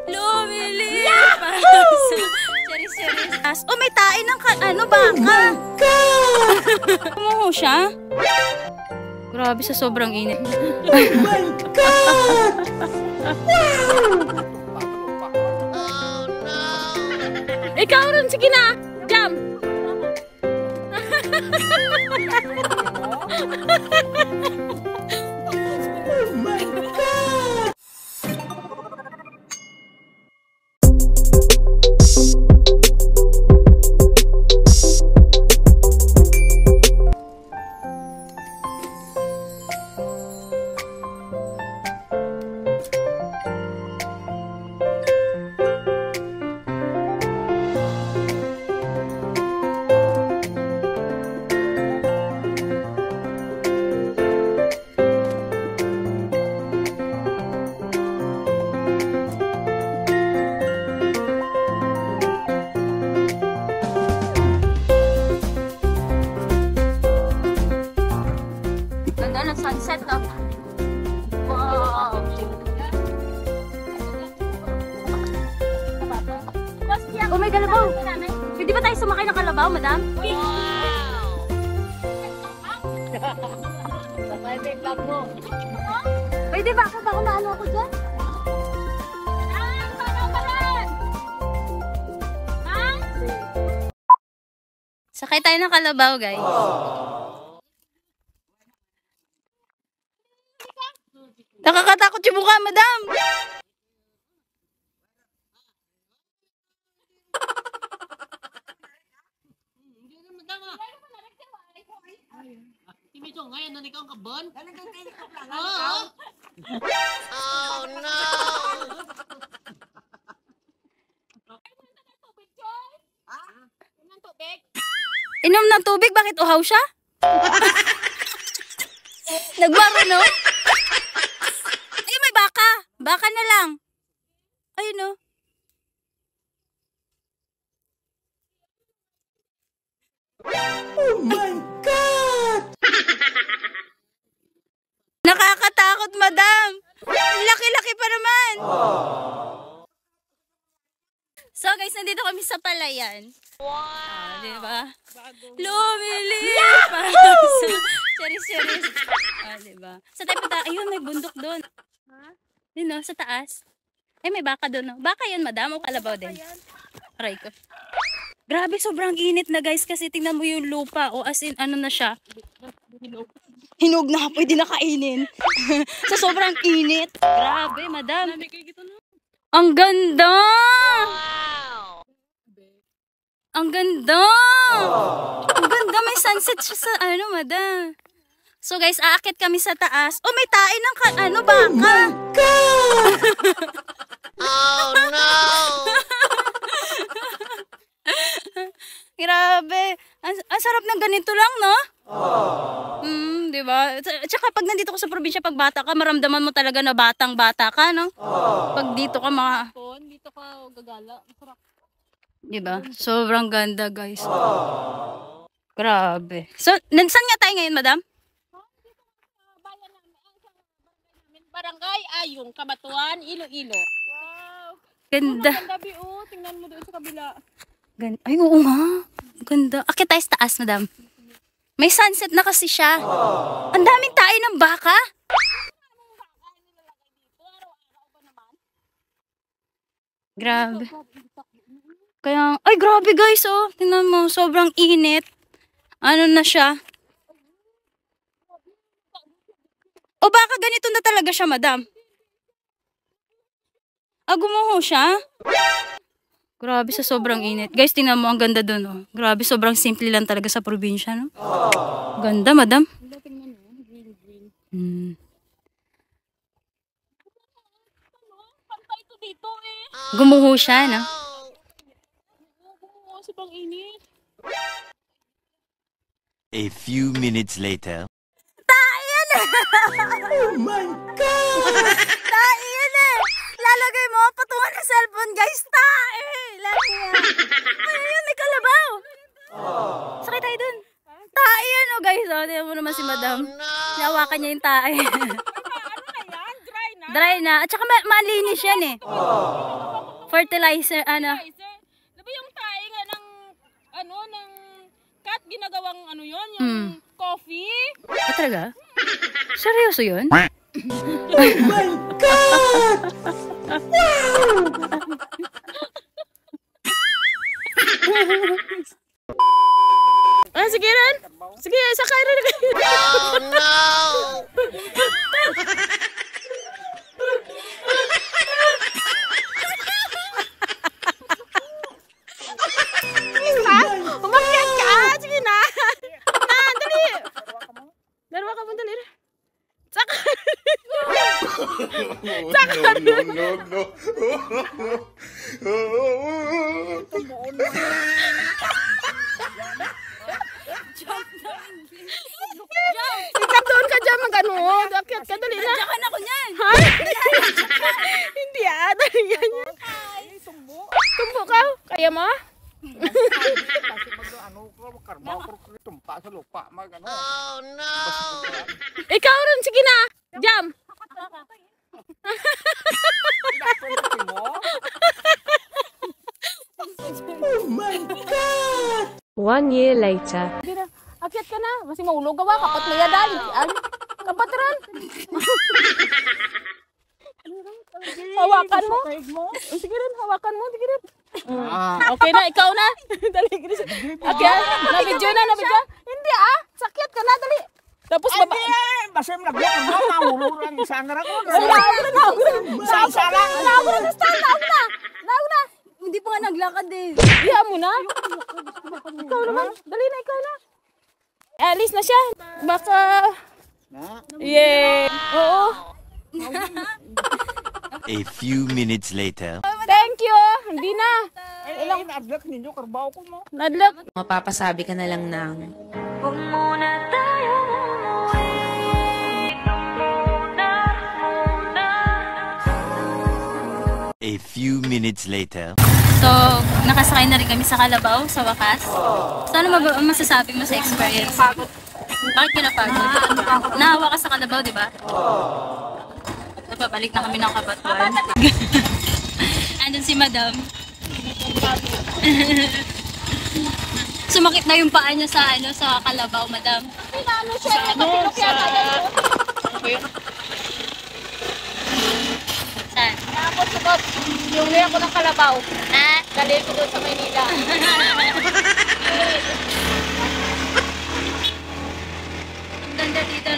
Lumilipas. Charis. Oh, may tae ng baka. Kumuho siya? Grabe sa sobrang init. Oh my God! Oh no! Ikaw rin, sige na! Jump! Oh my God! Sunset na. Wow! Oh, may kalabaw. Pwede ba tayo sumakay ng kalabaw, madam? Wow! Pwede ba? Ako na ano ako dyan? Sakay tayo ng kalabaw, guys. Nakakatakot yung mukha, madam! Timito, ngayon na ikaw ang kabon? Oh no! Inom ng tubig? Bakit uhaw siya? Nagbaro, no? Ay, may baka. Baka na lang. Ayun, no? Oh my God! Nakakatakot, madam. Laki-laki pa naman. So, guys, nandito kami sa palayan. Wow! Diba? Lumilipas! Charis. Diba? Sa tayo punta, ayun, may bundok doon. Yun, no? Sa taas. Ay, may baka doon, no? Baka yun, madam, o kalabaw din? Aray ko. Grabe, sobrang init na, guys, kasi tingnan mo yung lupa, o as in, ano na siya? Hinog na, pwede na kainin. Sa sobrang init. Grabe, madam. Ang ganda! Wow! Ang ganda! Ang ganda, may sunset siya sa, madam. So guys, aakit kami sa taas. Oh, may tae ng baka. Oh my God! Oh no! Grabe. Ang sarap ng ganito lang, no? Diba? Tsaka pag nandito ko sa probinsya, pag bata ka, maramdaman mo talaga na batang-bata ka, no? Pag dito ka Dito ka gagala. Masarap. Diba? Sobrang ganda, guys. Grabe. So, saan nga tayo ngayon, madam? Barangay Ayong, Kabatuan, Iloilo. Wow! Ganda. Ganda, Bio. Tingnan mo doon sa kabila. Ganda. Ay, oo nga. Ganda. Akit tayo sa taas, madam. May sunset na kasi siya. Ang daming tae ng baka. Grabe. Kaya, ay grabe guys, oh. Tingnan mo, sobrang init. Ano na siya? O baka ganito na talaga siya, madam? Gumuho siya? Grabe sa sobrang init. Guys, tingnan mo, ang ganda doon, oh. Grabe, sobrang simple lang talaga sa probinsya, no? Ganda, madam. Gumuho siya, no? A few minutes later. Tayan! Oh my God! Tayan eh! Lalagay mo, patungan ng cellphone, guys. Lalagay. Ayun, may kalabaw. Sakay tayo dun. Tayan, oh guys. Oh, tingnan mo naman si madam. Nahawakan niya yung tae. Ano na yan? Dry na? Dry na. At saka malinis yan eh. Fertilizer, ano. Sir, diba yung tae nga ng, ng cat, ginagawang yun, yung coffee? Ah, talaga? Seryoso yun? Ah, sige rin. Sige, sakay rin. Oh, no! Umakyat ka! Sige na! Na, dali! Dalawa ka mo, dali. Saka! Saka! Ikat doon ka dyan mag-ano. Akyat ka, dali na. Diyan ako niyan. Ha? Hindi dali yan. Tumbo ka. Kaya mo? Oh no! Ikaw rin, sige na. Jam. One year later. Sige na. Akyat ka na. Kasi maulog ka ba? Kapat na yadan. Kapat rin. Hawakan mo. Sige rin, hawakan mo. Sige rin. Okay na, ikaw na. Dali, Chris. Okay, na-video na. Hindi sakit ka na, dali. Tapos baba. Basta mo nagbuka mo, mahuluran sa ngarak mo. Nauna. Hindi pa nga naglakad eh. Iya mo na. Ikaw naman. Dali na, ikaw na. Alis na siya. Baka... Yeah. Oo. A few minutes later. Thank you. Hindi na. Ilang na-adlock ninyo, karbaw ko mo. Nadlak. Mapapasabi ka na lang ng A few minutes later. So, nakasakay na rin kami sa Kalabaw, sa wakas. So, ano masasabi mo sa experience? Bakit ka napagod? Nahawa ka sa Kalabaw, di ba? So, pabalik na kami ng Kabatuan. Andun si Madam. Sumakit na yung paa niya sa sa Kalabaw, Madam. Saan? Tapos sugod. Yung liya ko ng Kalabaw. Dali ko doon sa Maynila. Ang ganda dito